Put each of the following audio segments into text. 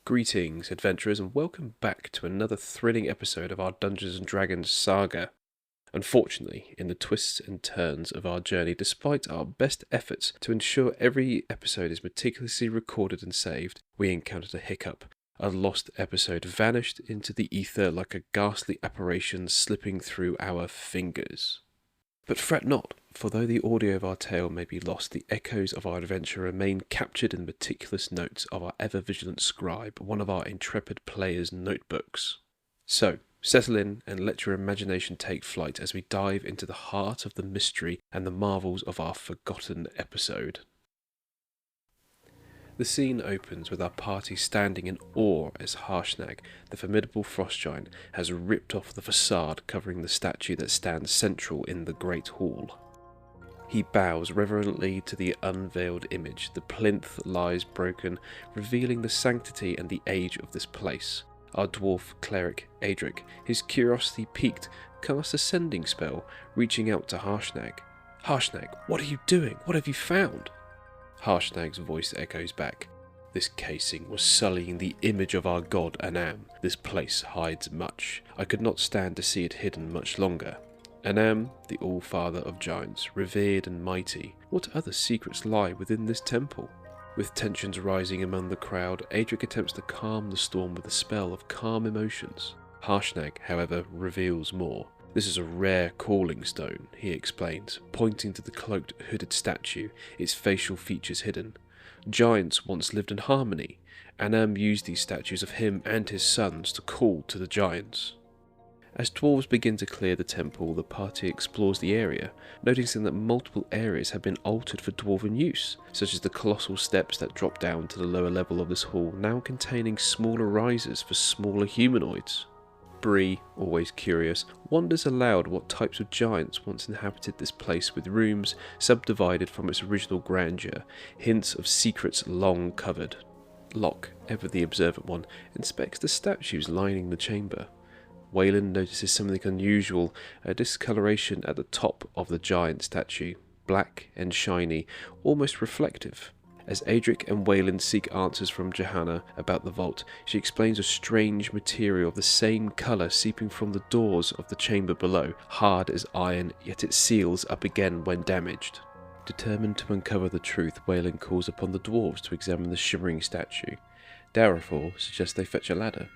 Greetings, adventurers, and welcome back to another thrilling episode of our Dungeons & Dragons saga. Unfortunately, in the twists and turns of our journey, despite our best efforts to ensure every episode is meticulously recorded and saved, we encountered a hiccup. A lost episode vanished into the ether like a ghastly apparition slipping through our fingers. But fret not, for though the audio of our tale may be lost, the echoes of our adventure remain captured in the meticulous notes of our ever-vigilant scribe, one of our intrepid players' notebooks. So, settle in and let your imagination take flight as we dive into the heart of the mystery and the marvels of our forgotten episode. The scene opens with our party standing in awe as Hartsvale, the formidable frost giant, has ripped off the facade covering the statue that stands central in the Great Hall. He bows reverently to the unveiled image. The plinth lies broken, revealing the sanctity and the age of this place. Our dwarf cleric, Adrick, his curiosity piqued, casts a sending spell, reaching out to Hartsvale. "Hartsvale, what are you doing? What have you found?" Hartsvale's voice echoes back. "This casing was sullying the image of our god Anam. This place hides much. I could not stand to see it hidden much longer. Anam, the all-father of giants, revered and mighty. What other secrets lie within this temple?" With tensions rising among the crowd, Adrick attempts to calm the storm with a spell of calm emotions. Hartsvale, however, reveals more. "This is a rare calling stone," he explains, pointing to the cloaked, hooded statue, its facial features hidden. "Giants once lived in harmony. Anam used these statues of him and his sons to call to the giants." As dwarves begin to clear the temple, the party explores the area, noticing that multiple areas have been altered for dwarven use, such as the colossal steps that drop down to the lower level of this hall, now containing smaller rises for smaller humanoids. Bree, always curious, wonders aloud what types of giants once inhabited this place, with rooms subdivided from its original grandeur, hints of secrets long covered. Loch, ever the observant one, inspects the statues lining the chamber. Weylin notices something unusual, a discoloration at the top of the giant statue, black and shiny, almost reflective. As Adrick and Weylin seek answers from Johanna about the vault, she explains a strange material of the same colour seeping from the doors of the chamber below, hard as iron, yet it seals up again when damaged. Determined to uncover the truth, Weylin calls upon the dwarves to examine the shimmering statue. Darafor suggests they fetch a ladder.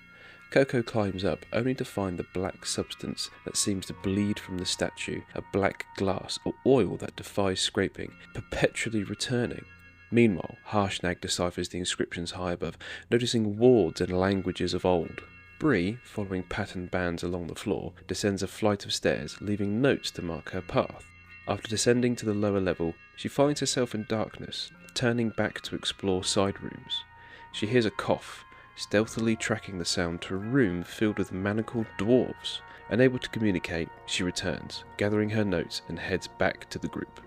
Coco climbs up, only to find the black substance that seems to bleed from the statue, a black glass or oil that defies scraping, perpetually returning. Meanwhile, Hartsvale deciphers the inscriptions high above, noticing words and languages of old. Bree, following patterned bands along the floor, descends a flight of stairs, leaving notes to mark her path. After descending to the lower level, she finds herself in darkness, turning back to explore side rooms. She hears a cough, stealthily tracking the sound to a room filled with manacled dwarves. Unable to communicate, she returns, gathering her notes and heads back to the group.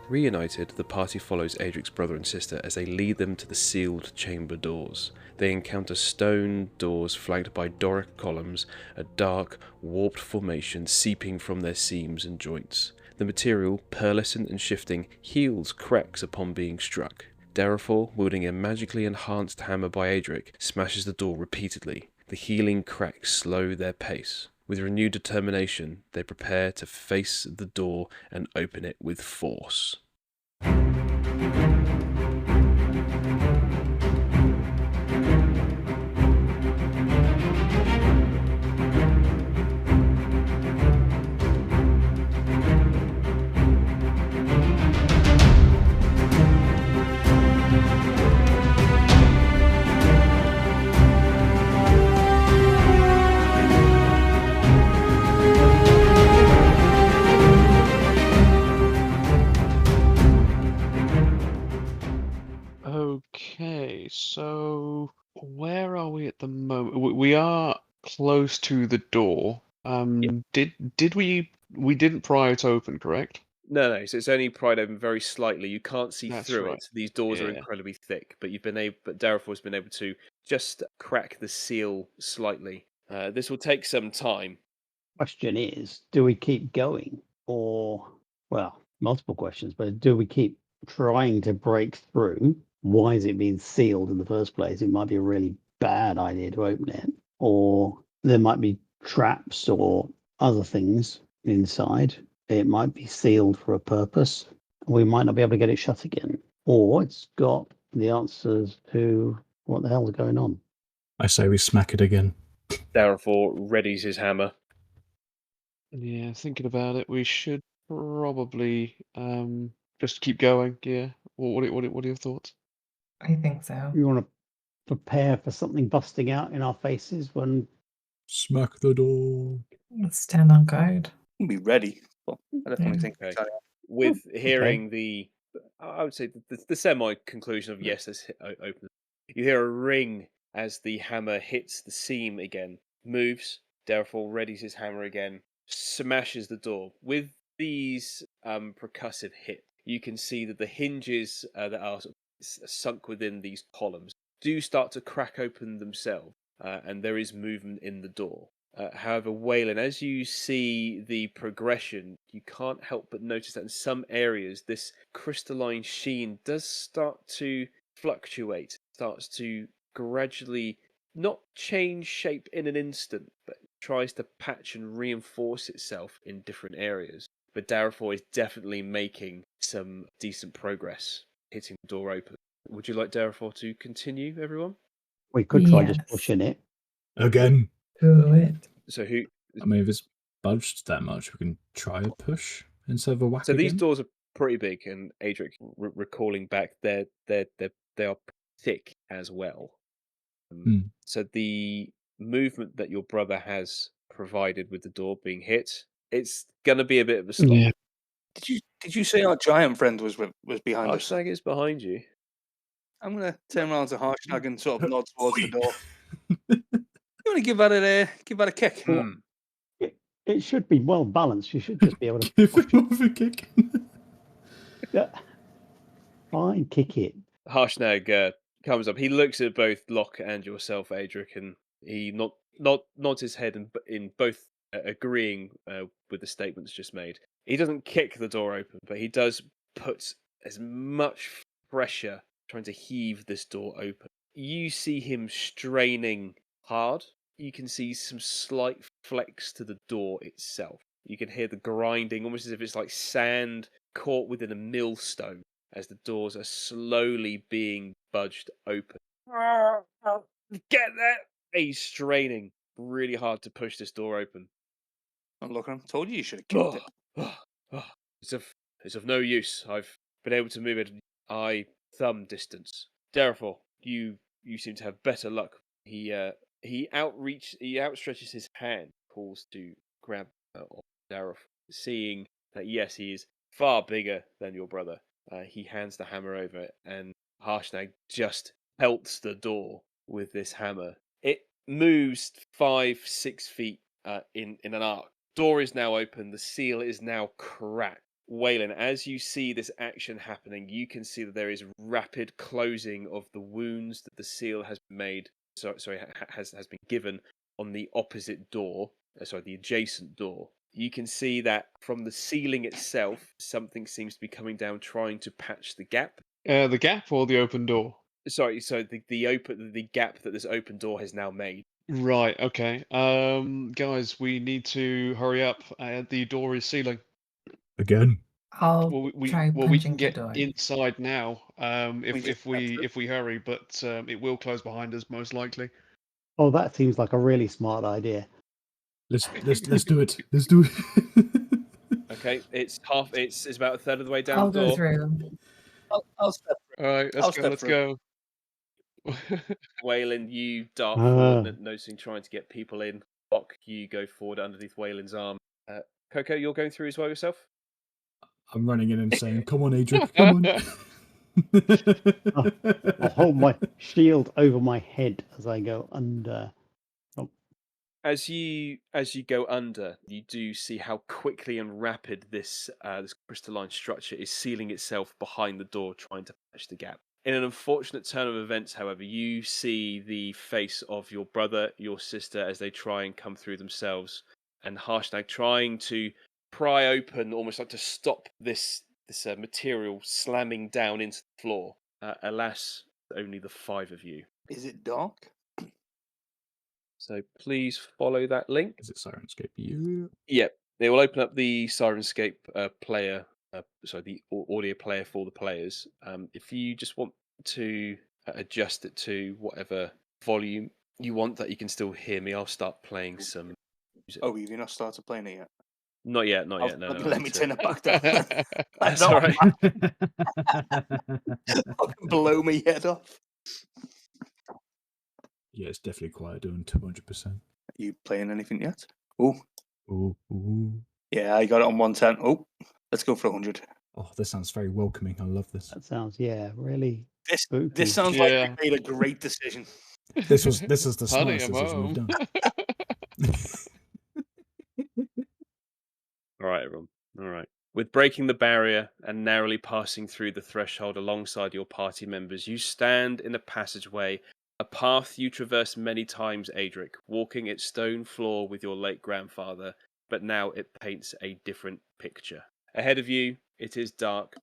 Reunited, the party follows Adrick's brother and sister as they lead them to the sealed chamber doors. They encounter stone doors flanked by Doric columns, a dark, warped formation seeping from their seams and joints. The material, pearlescent and shifting, heals cracks upon being struck. Darafor, wielding a magically enhanced hammer by Adrick, smashes the door repeatedly. The healing cracks slow their pace. With renewed determination, they prepare to face the door and open it with force. Okay, so where are we at the moment? We are close to the door. Did we didn't pry it open, correct? No, so it's only pried open very slightly. You can't see That's through right. it. These doors are Yeah. incredibly thick, but Darafor's been able to just crack the seal slightly. This will take some time. Question is, do we keep going? Or, well, multiple questions, but do we keep trying to break through? Why is it being sealed in the first place? It might be a really bad idea to open it, or there might be traps or other things inside. It might be sealed for a purpose. We might not be able to get it shut again, or it's got the answers to what the hell's going on. I say we smack it again. Therefore, readies his hammer. Yeah, thinking about it, we should probably just keep going. Yeah. What are your thoughts? I think so. You want to prepare for something busting out in our faces when Smack the door. Let's stand on guard. We'll be ready. Well, I definitely Yeah. think Okay. so. With okay. hearing I would say the semi-conclusion of yes, let's open. You hear a ring as the hammer hits the seam again, moves. Therefore, readies his hammer again, smashes the door. With these percussive hits, you can see that the hinges that are sort of sunk within these columns do start to crack open themselves, and there is movement in the door. However, Weylin, as you see the progression, you can't help but notice that in some areas this crystalline sheen does start to fluctuate, starts to gradually not change shape in an instant, but tries to patch and reinforce itself in different areas. But Darafor is definitely making some decent progress, hitting the door open. Would you like Darafor to continue, everyone? we could try Yes. just pushing it. Again. Do it. So who? I mean, if it's budged that much, we can try a push instead of a whack So again. these doors are pretty big, and Adrick, recalling back, they are thick as well. So the movement that your brother has provided with the door being hit, it's gonna be a bit of a slog. Yeah. Did you say our giant friend was behind us? Hartsvale is behind you. I'm gonna turn around to Harshnag and sort of nod towards the door. You want to give that a kick? It should be well balanced. You should just be able to Give it more of a kick. fine, kick it. Harshnag comes up. He looks at both Loch and yourself, Adric, and he nods his head in both agreeing with the statements just made. He doesn't kick the door open, but he does put as much pressure trying to heave this door open. You see him straining hard. You can see some slight flex to the door itself. You can hear the grinding, almost as if it's like sand caught within a millstone, as the doors are slowly being budged open. Get that! He's straining really hard to push this door open. I'm looking. Told you should have kicked it. It's of no use. I've been able to move it eye thumb distance. Therefore, you seem to have better luck. He outstretches his hand, calls to grab Dareth, seeing that yes, he is far bigger than your brother. He hands the hammer over, and Harshnag just pelts the door with this hammer. It moves 5-6 feet in an arc. Door is now open. The seal is now cracked. Weylin, as you see this action happening, you can see that there is rapid closing of the wounds that the seal has made. Has been given on the opposite door. The adjacent door. You can see that from the ceiling itself, something seems to be coming down, trying to patch the gap. The gap or the open door? Sorry, so the gap that this open door has now made. Right. Okay. Guys, we need to hurry up. The door is sealing. Again. I'll try we punching can get the door. inside now. If we hurry, but it will close behind us most likely. Oh, that seems like a really smart idea. Let's do it. Let's do it. Okay, it's about a third of the way down I'll the door. go through. I'll step through. All right, let's go. Weylin, you dart forward, noticing trying to get people in. Loch, you go forward underneath Waylin's arm. Coco, you're going through as well yourself? I'm running in and saying, "Come on, Adric, come on." I'll hold my shield over my head as I go under. As you go under, you do see how quickly and rapid this crystalline structure is sealing itself behind the door, trying to patch the gap. In an unfortunate turn of events, however, you see the face of your brother, your sister, as they try and come through themselves, and Harshnag trying to pry open, almost like to stop this material slamming down into the floor. Alas, only the 5 of you. Is it dark? So please follow that link. Is it Sirenscape? Yeah. Yep, it will open up the Sirenscape player, the audio player for the players. If you just want to adjust it to whatever volume you want, that you can still hear me, I'll start playing some music. Oh, you've not started playing it yet? Not yet. No, Let me turn it back down. That's all right. Fucking blow me head off. Yeah, it's definitely quiet doing 200%. Are you playing anything yet? Oh. Ooh. Yeah, I got it on 110. Oh, let's go for 100. Oh, this sounds very welcoming. I love this. That sounds, really spooky. This sounds like we made a great decision. This is the Honey, smartest I'm decision we've home. done. All right, everyone. All right. With breaking the barrier and narrowly passing through the threshold alongside your party members, you stand in a passageway, a path you traversed many times, Adrick, walking its stone floor with your late grandfather, but now it paints a different picture. Ahead of you, it is dark.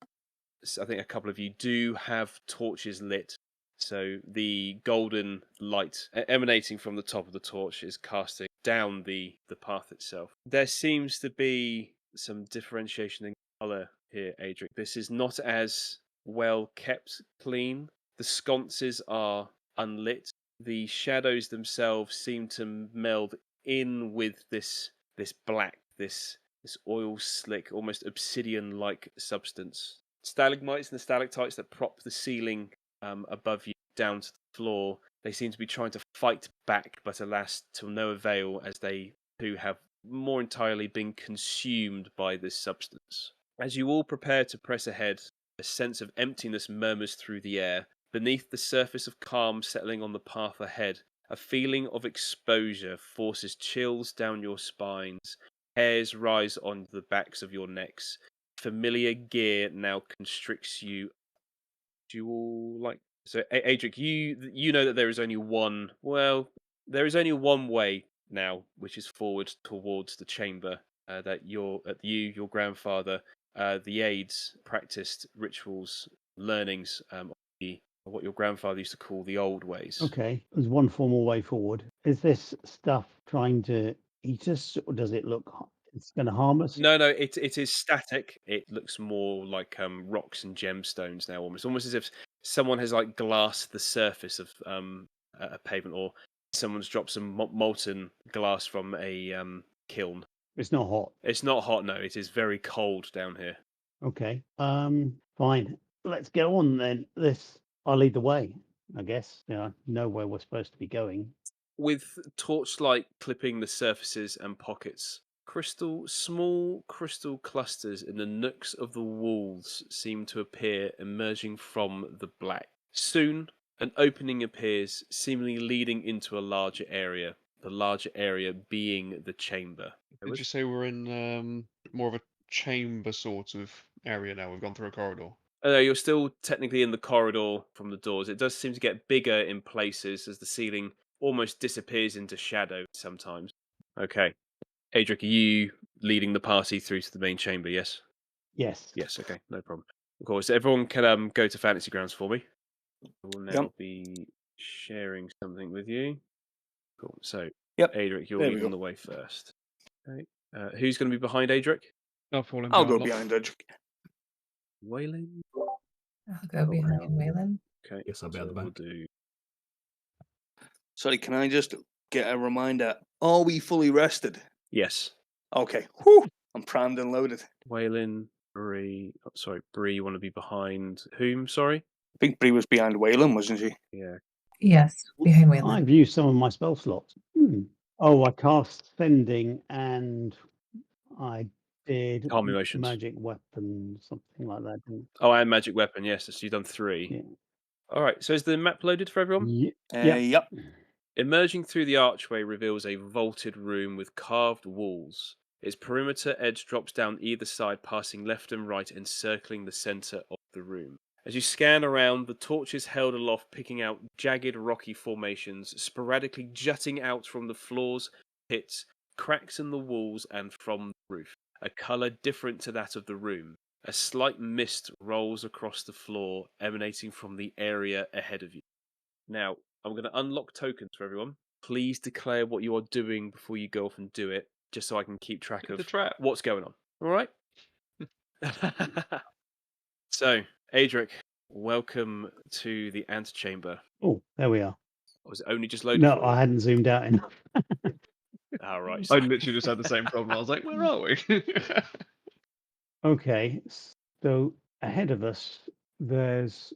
I think a couple of you do have torches lit, so the golden light emanating from the top of the torch is casting down the path itself. There seems to be some differentiation in colour here, Adrick. This is not as well kept clean. The sconces are unlit. The shadows themselves seem to meld in with this black, this oil slick, almost obsidian-like substance. Stalagmites and the stalactites that prop the ceiling above you down to the floor, they seem to be trying to fight back, but alas, to no avail, as they too have more entirely been consumed by this substance. As you all prepare to press ahead, a sense of emptiness murmurs through the air. Beneath the surface of calm settling on the path ahead, a feeling of exposure forces chills down your spines. Hairs rise on the backs of your necks. Familiar gear now constricts you. Do you all like? So, Adrick, you know that there is only one. Well, there is only one way now, which is forward towards the chamber. That your grandfather, the aides practiced rituals, learnings of what your grandfather used to call the old ways. Okay, there's one formal way forward. Is this stuff trying to eat us, or does it look it's going to harm us? No, it is static. It looks more like rocks and gemstones now, almost as if someone has like glassed the surface of a pavement, or someone's dropped some molten glass from a kiln. It's not hot. It's not hot. No, it is very cold down here. Okay. Fine. Let's get on then. I'll lead the way, I guess. I know where we're supposed to be going. With torchlight clipping the surfaces and pockets, small crystal clusters in the nooks of the walls seem to appear, emerging from the black. Soon, an opening appears, seemingly leading into a larger area. The larger area being the chamber. Did you say we're in more of a chamber sort of area now? We've gone through a corridor. You're still technically in the corridor from the doors. It does seem to get bigger in places as the ceiling almost disappears into shadow sometimes. Okay. Adrick, are you leading the party through to the main chamber, yes? Yes. Yes, okay, no problem. Of course, everyone can go to Fantasy Grounds for me. I will now be sharing something with you. Cool. So, Adrick, you're leading the way first. Okay. Who's going to be behind Adrick? I'll go behind Adrick. Weylin? I'll go behind Weylin. Okay. Yes, I'll be at the back. Sorry, can I just get a reminder? Are we fully rested? Yes. Okay. Whew. I'm primed and loaded. Weylin, Bree. Bree, you want to be behind whom? Sorry? I think Bree was behind Weylin, wasn't she? Yeah. Yes, behind Weylin. I've used some of my spell slots. Oh, I cast Sending and I did Calm Emotions. Magic Weapon, something like that. Oh, and Magic Weapon, yes. So you've done 3. Yeah. All right, so is the map loaded for everyone? Yep. Emerging through the archway reveals a vaulted room with carved walls. Its perimeter edge drops down either side, passing left and right, encircling the centre of the room. As you scan around, the torches held aloft picking out jagged rocky formations, sporadically jutting out from the floors, pits, cracks in the walls, and from the roof. A colour different to that of the room. A slight mist rolls across the floor, emanating from the area ahead of you. Now, I'm going to unlock tokens for everyone. please declare what you are doing before you go off and do it, just so I can keep track The of trap. what's going on. All right? So, Adrick, welcome to the antechamber. Oh, there we are. Was it only just loaded No, for you? I hadn't zoomed out enough. All right. I literally just had the same problem. I was like, where are we? Okay, so ahead of us, there's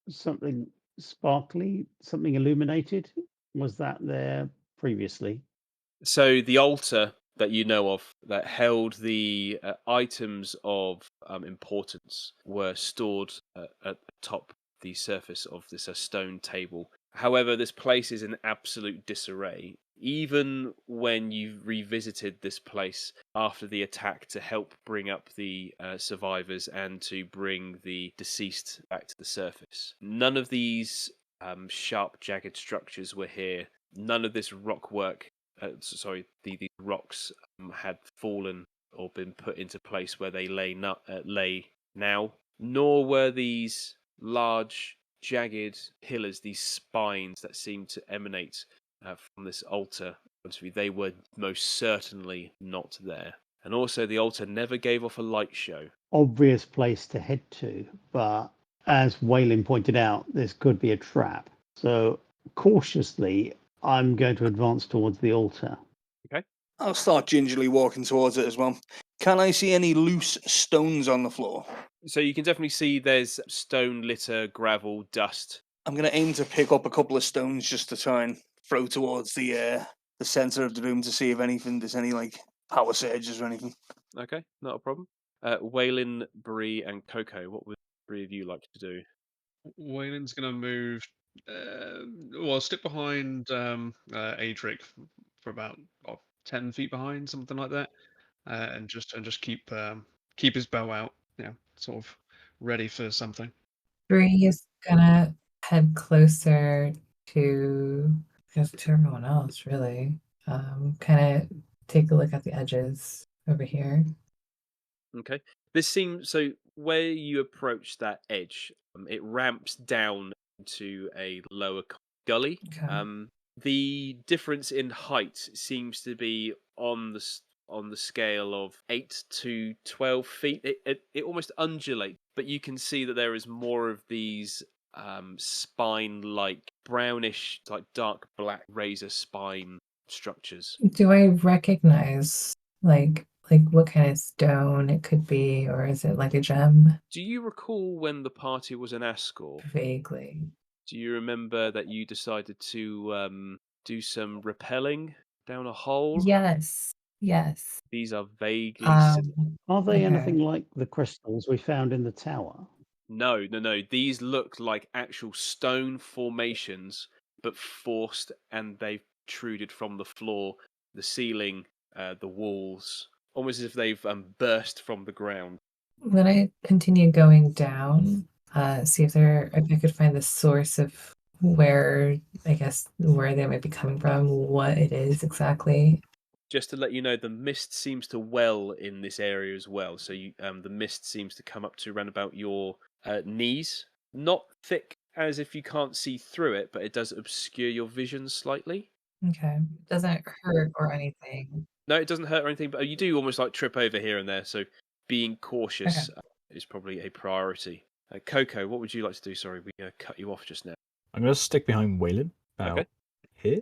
something sparkly, something illuminated. Was that there previously? So the altar that you know of that held the items of importance were stored at the top, the surface of this stone table. However, this place is in absolute disarray. Even when you revisited this place after the attack to help bring up the survivors and to bring the deceased back to the surface, none of these sharp, jagged structures were here. None of this rock work these rocks had fallen or been put into place where they lay now, nor were these large, jagged pillars, these spines that seemed to emanate from this altar. They were most certainly not there. And also, the altar never gave off a light show. Obvious place to head to, but as Weylin pointed out, this could be a trap. So cautiously, I'm going to advance towards the altar. Okay. I'll start gingerly walking towards it as well. Can I see any loose stones on the floor? So you can definitely see there's stone, litter, gravel, dust. I'm going to aim to pick up a couple of stones just to try and throw towards the center of the room to see if there's any like power surges or anything. Okay, not a problem. Weylin, Bree, and Coco, what would the three of you like to do? Wayland's going to move, stick behind Adric for about 10 feet behind, something like that, and just keep his bow out, sort of ready for something. Bree is gonna head closer to, I guess, to everyone else, really. Kind of take a look at the edges over here. Okay. This seems so where you approach that edge, it ramps down to a lower gully. Okay. The difference in height seems to be on the scale of 8 to 12 feet. It almost undulates, but you can see that there is more of these spine-like brownish, like dark black razor spine structures. Do I recognize like what kind of stone it could be, or is it like a gem? Do you recall when the party was in Ascor? Vaguely. Do you remember that you decided to do some rappelling down a hole? Yes. Yes. These are vaguely Are they Okay. anything like the crystals we found in the tower? No. These look like actual stone formations, but forced, and they've protruded from the floor, the ceiling, the walls, almost as if they've burst from the ground. When I continue going down, see if I could find the source of where they might be coming from, what it is exactly. Just to let you know, the mist seems to well in this area as well. So the mist seems to come up to around about your knees. Not thick as if you can't see through it, but it does obscure your vision slightly. Okay. Doesn't hurt or anything. No, it doesn't hurt or anything, but you do almost like trip over here and there. So being cautious is probably a priority. Coco, what would you like to do? Sorry, we cut you off just now. I'm going to stick behind Weylin Okay. here.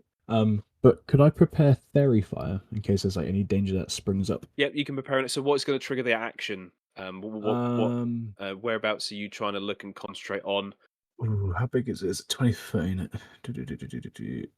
But could I prepare Fairy Fire in case there's like any danger that springs up? Yep, you can prepare it. So what's going to trigger the action? Whereabouts are you trying to look and concentrate on? Ooh, how big is it? Is it 20 foot in it?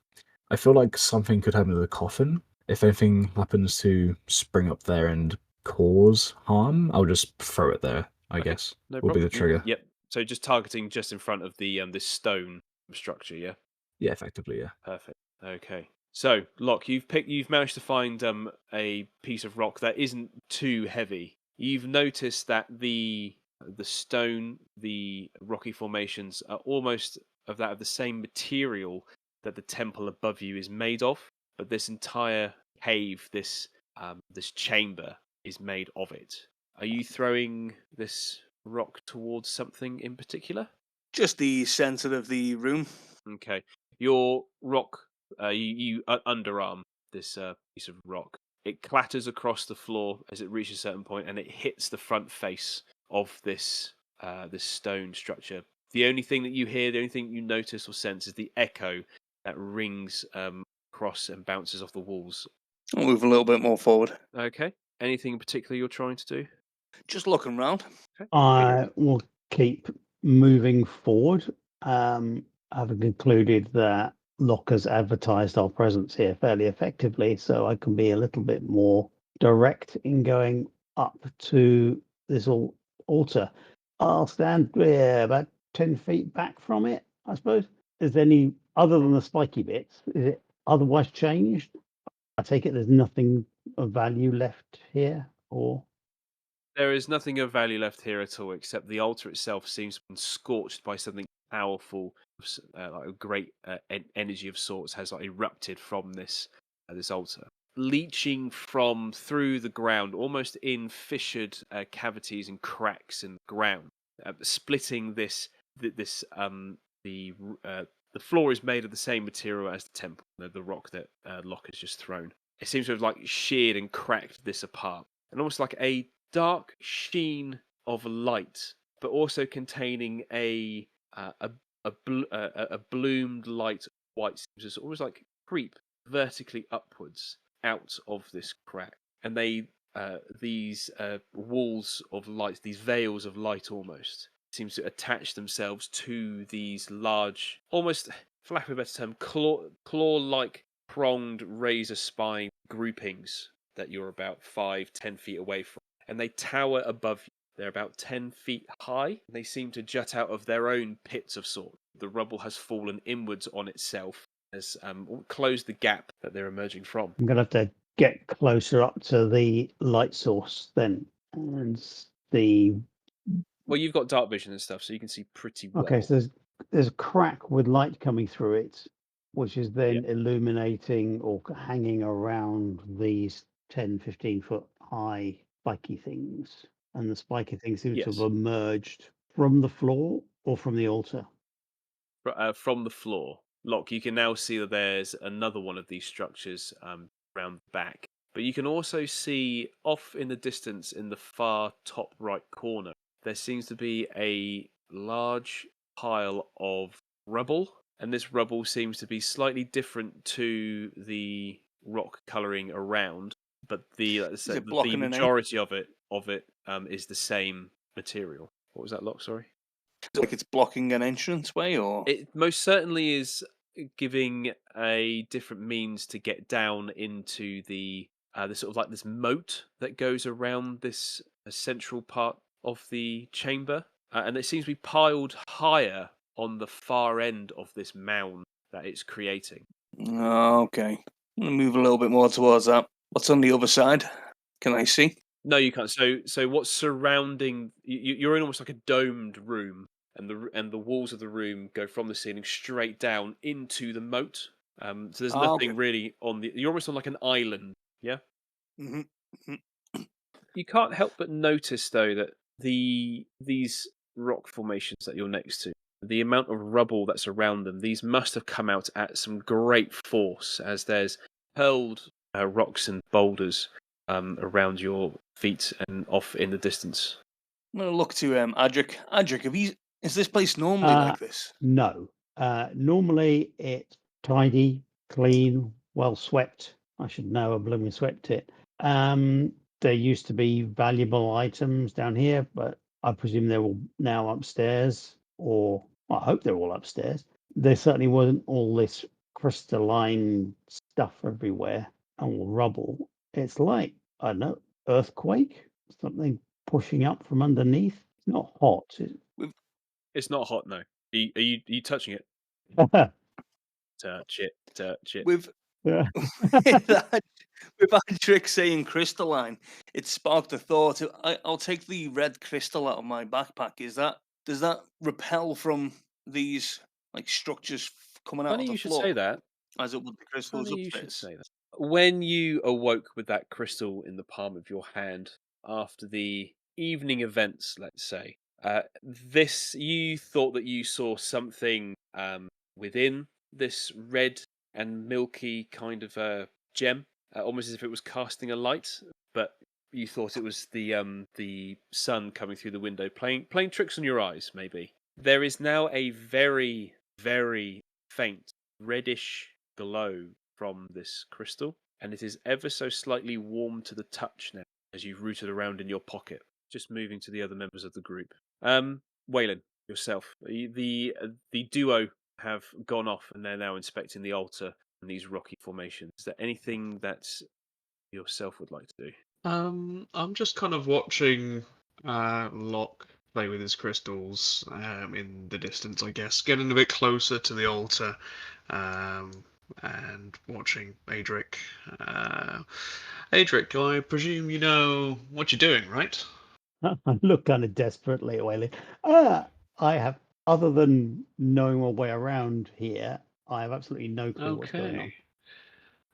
I feel like something could happen to the coffin. If anything happens to spring up there and cause harm, I'll just throw it there, I guess. No will be problem. the trigger. Yep. So just targeting just in front of the this stone structure, yeah? Yeah, effectively, yeah. Perfect. Okay. So, Loch, you've managed to find a piece of rock that isn't too heavy. You've noticed that the stone, the rocky formations are almost of the same material that the temple above you is made of, but this entire cave, this chamber is made of it. Are you throwing this rock towards something in particular? Just the center of the room. Okay. Your rock You underarm this piece of rock. It clatters across the floor as it reaches a certain point, and it hits the front face of this stone structure. The only thing that you hear, the only thing you notice or sense, is the echo that rings across and bounces off the walls. I'll move a little bit more forward. Okay. Anything in particular you're trying to do? Just looking round. Okay. I will keep moving forward, having concluded that Loch has advertised our presence here fairly effectively, so I can be a little bit more direct in going up to this altar. I'll stand about 10 feet back from it, I suppose. Is there any, other than the spiky bits, is it otherwise changed? I take it there's nothing of value left here, or? There is nothing of value left here at all, except the altar itself seems to have been scorched by something powerful, like a great energy of sorts has erupted from this altar, leaching from through the ground, almost in fissured cavities and cracks in the ground, splitting this. The floor is made of the same material as the temple, the rock that Loch has just thrown. It seems to have sheared and cracked this apart, and almost like a dark sheen of light, but also containing a bloomed light of white, seems to almost like creep vertically upwards out of this crack, and these walls of light, these veils of light, almost seems to attach themselves to these large, almost, for lack of a better term, claw-like pronged razor spine groupings that you're about 5-10 feet away from. And they tower above you. They're about 10 feet high. And they seem to jut out of their own pits of sorts. The rubble has fallen inwards on itself, has closed the gap that they're emerging from. I'm going to have to get closer up to the light source then and see. Well, you've got dark vision and stuff, so you can see pretty well. Okay, so there's a crack with light coming through it, which is then illuminating or hanging around these 10, 15 foot high spiky things. And the spiky things seem to have emerged from the floor or from the altar. From the floor. Loch, you can now see that there's another one of these structures around the back. But you can also see off in the distance, in the far top right corner, there seems to be a large pile of rubble. And this rubble seems to be slightly different to the rock colouring around. But the majority of it is the same material. What was that, Loch? Sorry? Like it's blocking an entranceway, or it most certainly is giving a different means to get down into the sort of like this moat that goes around this central part of the chamber, and it seems to be piled higher on the far end of this mound that it's creating. Okay, I'm gonna move a little bit more towards that. What's on the other side? Can I see? No, you can't. So what's surrounding you're in almost like a domed room, and the walls of the room go from the ceiling straight down into the moat. So there's nothing really on the. You're almost on like an island, yeah. Mm-hmm. You can't help but notice though that these rock formations that you're next to, the amount of rubble that's around them, these must have come out at some great force, as there's hurled rocks and boulders around your feet and off in the distance. I'm gonna look to Adrick. Adrick, is this place normally like this? No. Normally it's tidy, clean, well swept. I should know. I blooming swept it. There used to be valuable items down here, but I presume they're all now upstairs, or I hope they're all upstairs. There certainly wasn't all this crystalline stuff everywhere and all rubble. It's like, I don't know, earthquake, something pushing up from underneath. It's not hot. It's not hot, no. Are you touching it? Touch it. With Adrick saying crystalline, it sparked a thought. I'll take the red crystal out of my backpack. Does that repel from these like structures coming out of the floor? You should say that. As it would the crystals upstairs. You should say that. When you awoke with that crystal in the palm of your hand after the evening events, let's say, you thought that you saw something within this red and milky kind of gem, almost as if it was casting a light, but you thought it was the sun coming through the window, playing tricks on your eyes, maybe. There is now a very, very faint reddish glow from this crystal, and it is ever so slightly warm to the touch now as you've rooted around in your pocket. Just moving to the other members of the group. Weylin, yourself. The duo have gone off and they're now inspecting the altar and these rocky formations. Is there anything that yourself would like to do? I'm just kind of watching Loch play with his crystals in the distance, I guess, getting a bit closer to the altar, and watching Adrick. Adrick, I presume you know what you're doing, right? I look kind of desperately at Whaley. I have, other than knowing my way around here, I have absolutely no clue what's going on.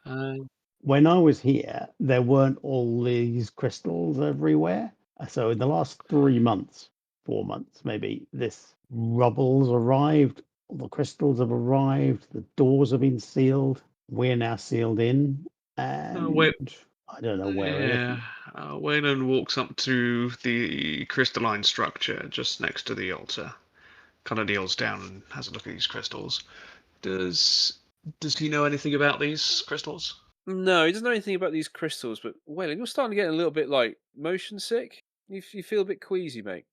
Okay. When I was here, there weren't all these crystals everywhere. So in the last 3 months, 4 months maybe, this rubble's arrived, all the crystals have arrived, the doors have been sealed. We're now sealed in, and wait. I don't know where we're Yeah. looking. Weylin walks up to the crystalline structure just next to the altar. Kind of kneels down and has a look at these crystals. Does he know anything about these crystals? No, he doesn't know anything about these crystals, but Weylin, you're starting to get a little bit like motion sick. You feel a bit queasy, mate.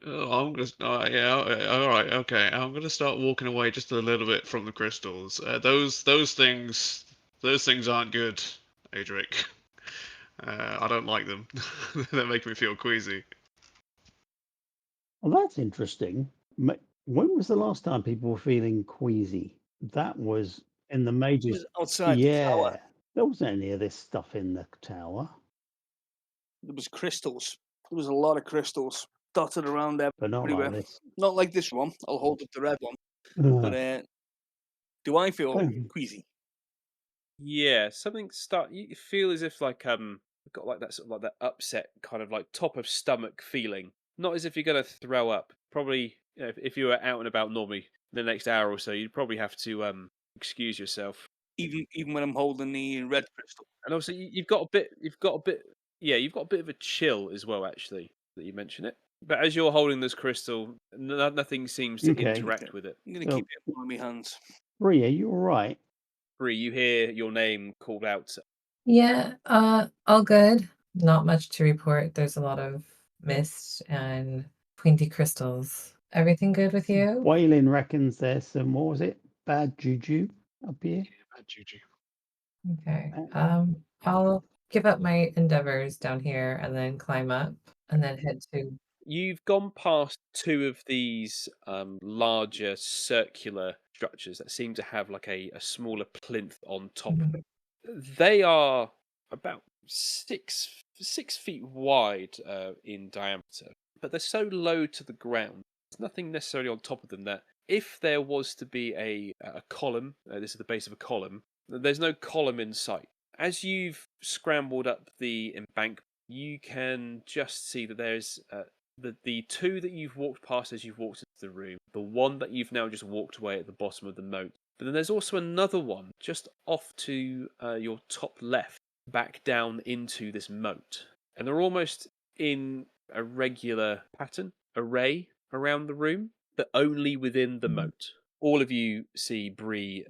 Oh, I'm just yeah. All right, okay. I'm gonna start walking away just a little bit from the crystals. Those things aren't good, Adric. I don't like them. They make me feel queasy. Well, that's interesting. When was the last time people were feeling queasy? That was in the It majors. was outside the tower. Yeah, there wasn't any of this stuff in the tower, There was crystals. There was a lot of crystals dotted around but not everywhere. like this. Not like this one. I'll hold up the red one. But do I feel queasy? Yeah, something start. You feel as if like got like that sort of like that upset kind of like top of stomach feeling. Not as if you're gonna throw up. Probably, if you were out and about normally the next hour or so, you'd probably have to excuse yourself. Even when I'm holding the red crystal. And also, you've got a bit. Yeah, you've got a bit of a chill as well. Actually, that you mention it. But as you're holding this crystal, nothing seems to Okay. interact with it. I'm gonna keep it on my hands. Bree, are you all right? Bree, you hear your name called out. Yeah, all good. Not much to report. There's a lot of mist and pointy crystals. Everything good with you? Waylin reckons there's some, what was it? Bad juju up here. Yeah, bad juju. Okay. I'll give up my endeavors down here and then climb up and then head to. You've gone past two of these larger circular structures that seem to have like a smaller plinth on top of Mhm. them. They are about 6 feet wide in diameter, but they're so low to the ground. There's nothing necessarily on top of them that if there was to be a column, this is the base of a column, there's no column in sight. As you've scrambled up the embankment, you can just see that there's the two that you've walked past as you've walked into the room, the one that you've now just walked away at the bottom of the moat. But then there's also another one just off to your top left, back down into this moat. And they're almost in a regular pattern, array around the room, but only within the moat. All of you see Bree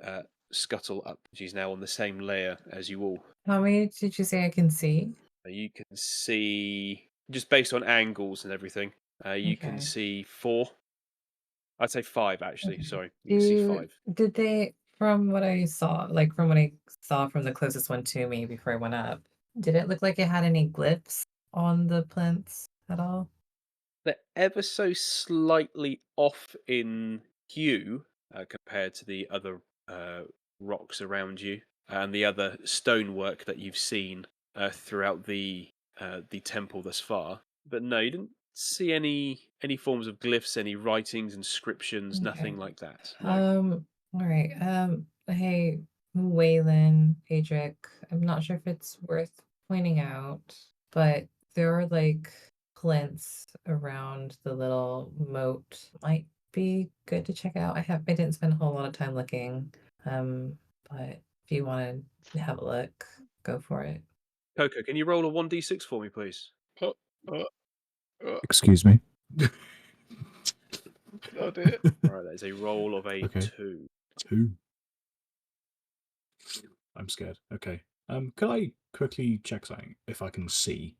scuttle up. She's now on the same layer as you all. How many did you say I can see? You can see, just based on angles and everything, you can Okay. see 4. I'd say 5, actually. Okay. Sorry. You can see 5. Did they, from what I saw, like from what I saw from the closest one to me before I went up, did it look like it had any glyphs on the plinths at all? They're ever so slightly off in hue compared to the other rocks around you and the other stonework that you've seen throughout the temple thus far. But no, you didn't see any forms of glyphs, any writings, inscriptions, nothing Okay. like that. No. All right. Hey, Weylin, Adrick, I'm not sure if it's worth pointing out, but there are like plinths around the little moat. Might be good to check out. I didn't spend a whole lot of time looking. but if you want to have a look, go for it. Coco, can you roll a 1d6 for me, please? Excuse me. Oh dear. Right, that is a roll of a Okay. 2. 2. I'm scared. Okay. Can I quickly check something if I can see?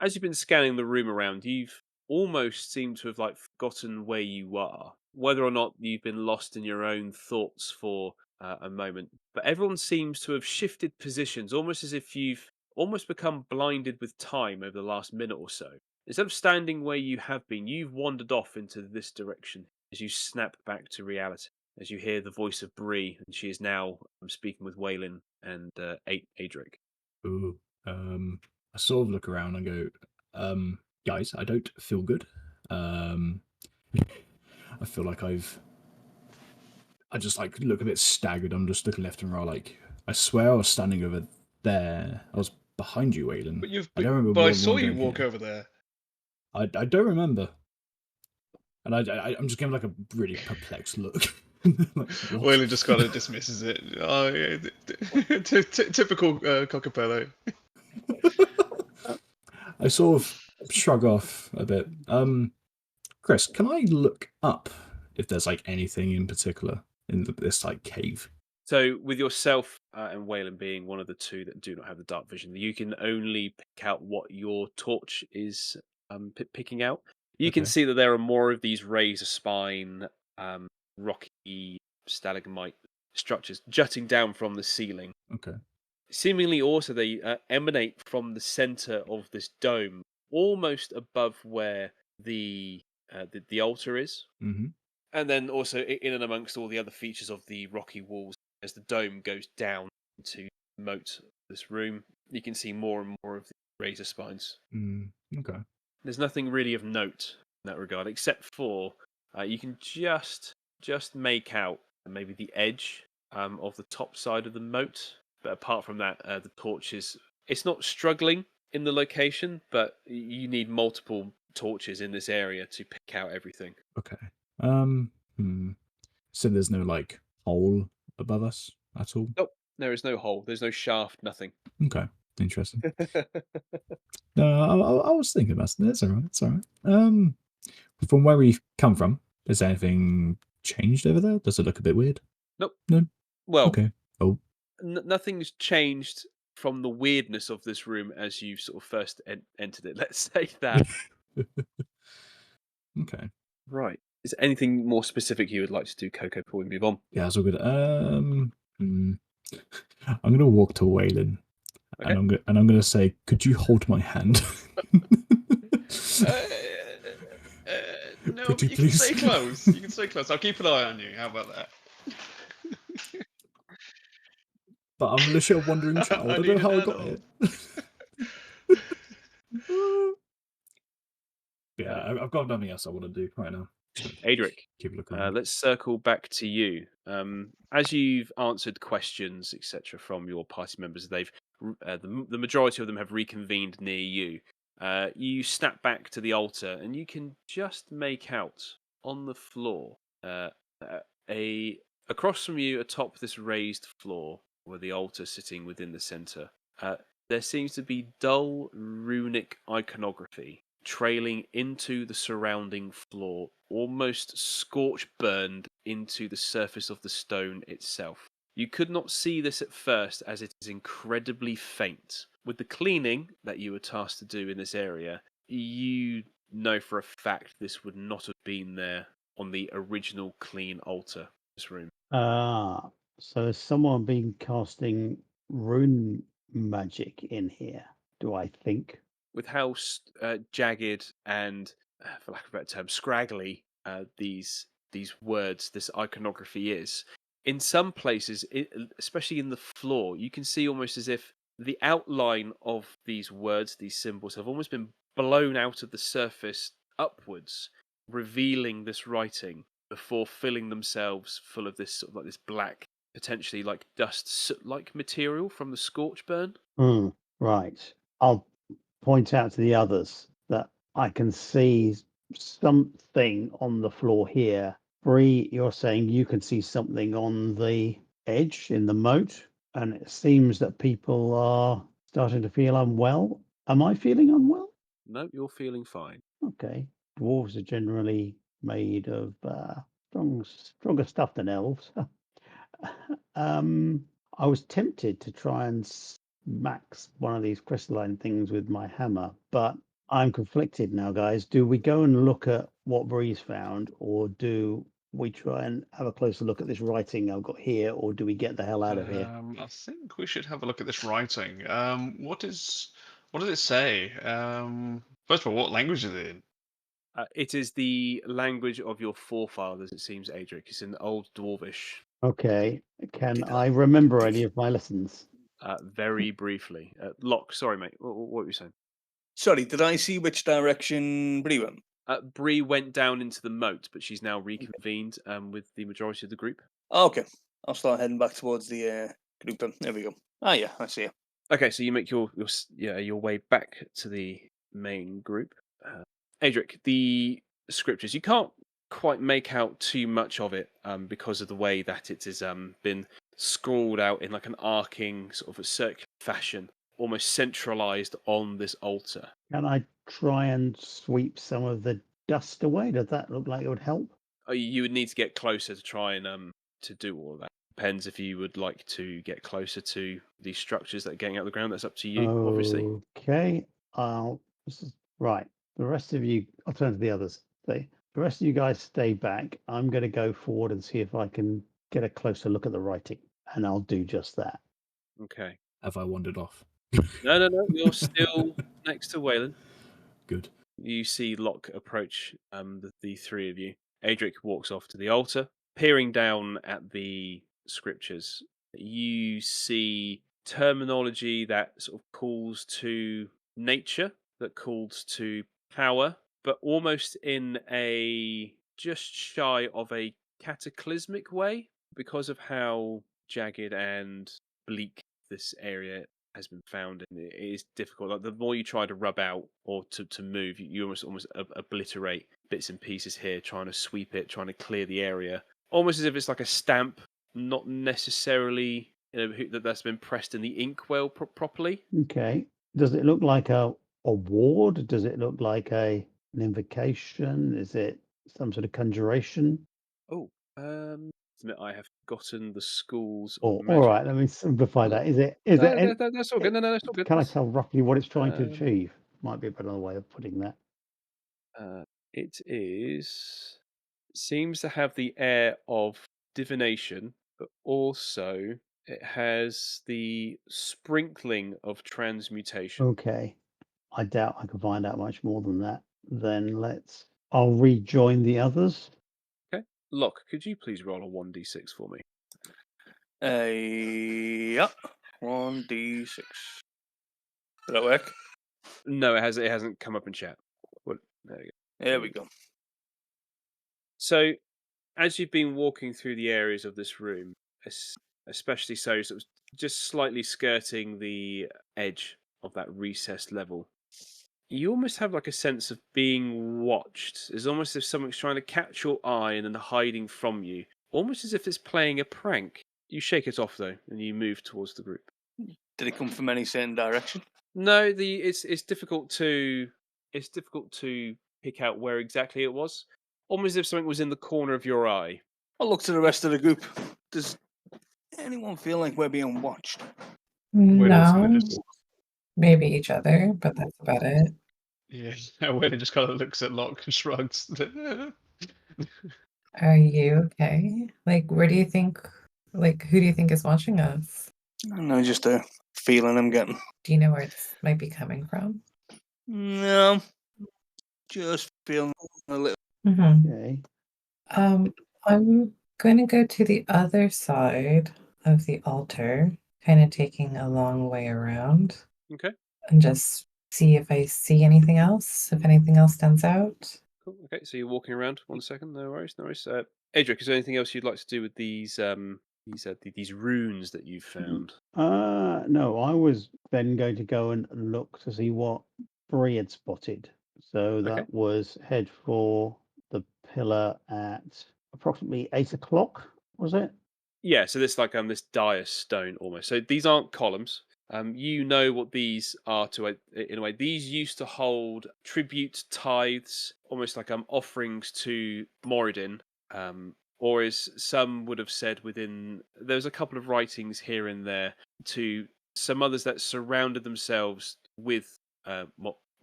As you've been scanning the room around, you've almost seemed to have forgotten where you are, whether or not you've been lost in your own thoughts for a moment. But everyone seems to have shifted positions, almost as if you've almost become blinded with time over the last minute or so. Instead of standing where you have been, you've wandered off into this direction as you snap back to reality. As you hear the voice of Bree, and she is now speaking with Weylin and Adrick. Ooh. I sort of look around and go, guys, I don't feel good. I feel like I just look a bit staggered. I'm just looking left and right. I swear I was standing over there. I was behind you, Weylin. But I don't remember. But I saw you walk over there. I don't remember. And I'm just giving a really perplexed look. Weylin just kind of dismisses it. Oh, yeah, typical Kokopelli. I sort of shrug off a bit. Chris, can I look up if there's anything in particular in this cave? So, with yourself and Weylin being one of the two that do not have the dark vision, you can only pick out what your torch is picking out. You can see that there are more of these razor spine, rocky stalagmite structures jutting down from the ceiling. Okay. Seemingly, also they emanate from the center of this dome, almost above where the altar is. Mm-hmm. And then also in and amongst all the other features of the rocky walls, as the dome goes down into the moat of this room, you can see more and more of the razor spines. Okay. There's nothing really of note in that regard, except for you can just make out maybe the edge of the top side of the moat. But apart from that, the torch it's not struggling in the location, but you need multiple torches in this area to pick out everything. Okay. So there's no hole above us at all? Nope, there is no hole. There's no shaft, nothing. Okay. Interesting. No, I was thinking about it. It's alright. It's alright. From where we've come from, has anything changed over there? Does it look a bit weird? Nope. No? Well, okay. Oh. Nothing's changed from the weirdness of this room as you sort of first entered it. Let's say that. Okay. Right. Is there anything more specific you would like to do, Coco, before we move on? Yeah, it's all good. I'm gonna walk to Weylin, Okay. and I'm gonna say, "Could you hold my hand?" No, Pretty you can please. stay close. You can stay close. I'll keep an eye on you. How about that? But I'm literally a wandering child. I don't know how I got it. Yeah, I've got nothing else I want to do right now. Adrick, Keep looking. let's circle back to you. As you've answered questions, etc., from your party members, they've the majority of them have reconvened near you. You snap back to the altar, and you can just make out on the floor, across from you, atop this raised floor, where the altar sitting within the center. There seems to be dull runic iconography trailing into the surrounding floor, almost scorch burned into the surface of the stone itself. You could not see this at first, as it is incredibly faint. With the cleaning that you were tasked to do in this area, you know for a fact this would not have been there on the original clean altar, this room. So has someone been casting rune magic in here, do I think? With how jagged and, for lack of a better term, scraggly these words, this iconography is, in some places, especially in the floor, you can see almost as if the outline of these words, these symbols, have almost been blown out of the surface upwards, revealing this writing before filling themselves full of this sort of this black, potentially dust soot-like material from the scorch burn. Right. I'll point out to the others that I can see something on the floor here. Bree, you're saying you can see something on the edge in the moat, and it seems that people are starting to feel unwell. Am I feeling unwell? No, you're feeling fine. Okay. Dwarves are generally made of stronger stuff than elves. I was tempted to try and max one of these crystalline things with my hammer, but I'm conflicted now, guys. Do we go and look at what Bree's found, or do we try and have a closer look at this writing I've got here, or do we get the hell out of here? I think we should have a look at this writing. What does it say? First of all, what language is it in? It is the language of your forefathers, it seems, Adric. It's in Old Dwarvish. Okay. Can Did I remember any of my lessons? Very briefly. Loch, sorry, mate. What were you saying? Sorry, did I see which direction Bree went? Bree went down into the moat, but she's now reconvened with the majority of the group. Oh, okay, I'll start heading back towards the group then. There we go. Ah, yeah, I see you. Okay, so you make your way back to the main group. Adric, the scriptures, you can't quite make out too much of it because of the way that it has been scrawled out in like an arcing sort of a circular fashion, almost centralized on this altar. Can I try and sweep some of the dust away? Does that look like it would help? You would need to get closer to try and to do all of that. Depends if you would like to get closer to these structures that are getting out of the ground. That's up to you, obviously. Okay. Right. The rest of you, I'll turn to the others. The rest of you guys stay back. I'm going to go forward and see if I can get a closer look at the writing, and I'll do just that. Okay. Have I wandered off? No. You're still next to Weylin. Good. You see Loch approach the three of you. Adric walks off to the altar, peering down at the scriptures. You see terminology that sort of calls to nature, that calls to power, but almost in a just shy of a cataclysmic way because of how jagged and bleak this area has been found, and it is difficult. Like the more you try to rub out or to move, you almost obliterate bits and pieces here, trying to sweep it, trying to clear the area, almost as if it's like a stamp, not necessarily that's been pressed in the inkwell properly. Okay. Does it look like a ward? Does it look like an invocation? Is it some sort of conjuration? Oh, admit I have forgotten the schools of All magic. right. Let me simplify that. Is it? That's all good. No, that's all good. Can I tell roughly what it's trying to achieve? Might be a better way of putting that. It seems to have the air of divination, but also it has the sprinkling of transmutation. Okay. I doubt I can find out much more than that. Then I'll rejoin the others. Okay. Loch, could you please roll a 1d6 for me? Yeah. 1d6. Did that work? No, it hasn't come up in chat. Well, there you go. There we go. So, as you've been walking through the areas of this room, especially sort of just slightly skirting the edge of that recessed level, you almost have like a sense of being watched. It's almost as if someone's trying to catch your eye and then hiding from you, almost as if it's playing a prank. You shake it off though, and you move towards the group. Did it come from any certain direction? No, it's difficult to pick out where exactly it was. Almost as if something was in the corner of your eye. I'll look to the rest of the group. Does anyone feel like we're being watched? No, maybe each other, but that's about it. Yeah, Weylin just kind of looks at Loch and shrugs. Are you okay? Like, where do you think, like, who do you think is watching us? I don't know, just a feeling I'm getting. Do you know where this might be coming from? No, just feeling a little. Okay. I'm going to go to the other side of the altar, kind of taking a long way around. Okay. And just see if I see anything else, if anything else stands out. Cool. Okay, so you're walking around. 1 second. No worries. Adric, is there anything else you'd like to do with these runes that you've found? No, I was then going to go and look to see what Bree had spotted. So that was head for the pillar at approximately 8 o'clock, was it? Yeah, so this like this dire stone almost. So these aren't columns. You know what these are in a way. These used to hold tribute, tithes, almost like offerings to Moradin, or as some would have said there's a couple of writings here and there to some others that surrounded themselves with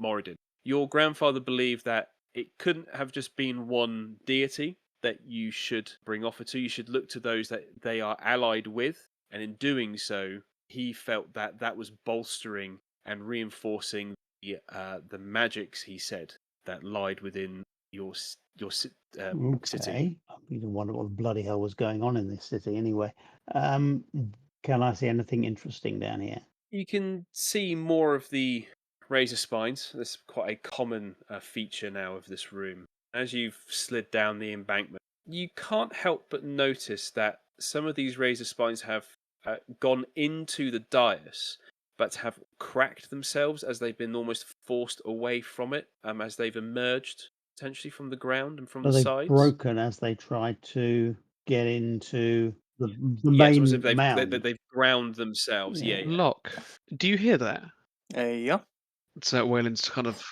Moradin. Your grandfather believed that it couldn't have just been one deity that you should bring offer to. You should look to those that they are allied with, and in doing so, he felt that that was bolstering and reinforcing the magics, he said, that lied within your city. Okay. I wonder what the bloody hell was going on in this city anyway. Can I see anything interesting down here? You can see more of the razor spines. That's quite a common feature now of this room. As you've slid down the embankment, you can't help but notice that some of these razor spines have gone into the dais, but have cracked themselves as they've been almost forced away from it, as they've emerged potentially from the ground and from the Are they sides. broken as they tried to get into the Yes, main as if mound? they've ground themselves. Yeah. Loch, do you hear that? Yeah. So Wayland's kind of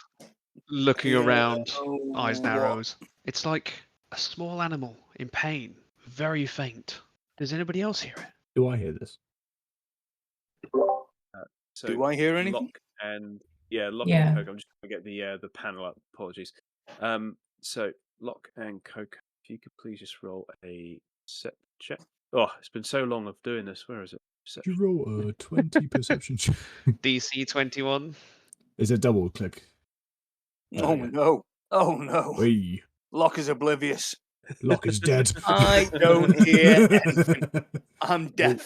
looking around, eyes narrowed. It's like a small animal in pain, very faint. Does anybody else hear it? Do I hear this? So Do I hear anything? Loch and Loch Yeah. and Coco. I'm just going to get the panel up. Apologies. So Loch and Coco, if you could please just roll a set check. Oh, it's been so long of doing this. Where is it? Did you roll a 20 perception check? DC 21. Is it double click? Oh yeah. no. Oh no. Wee. Loch is oblivious. Loch is dead. I don't hear anything. I'm deaf.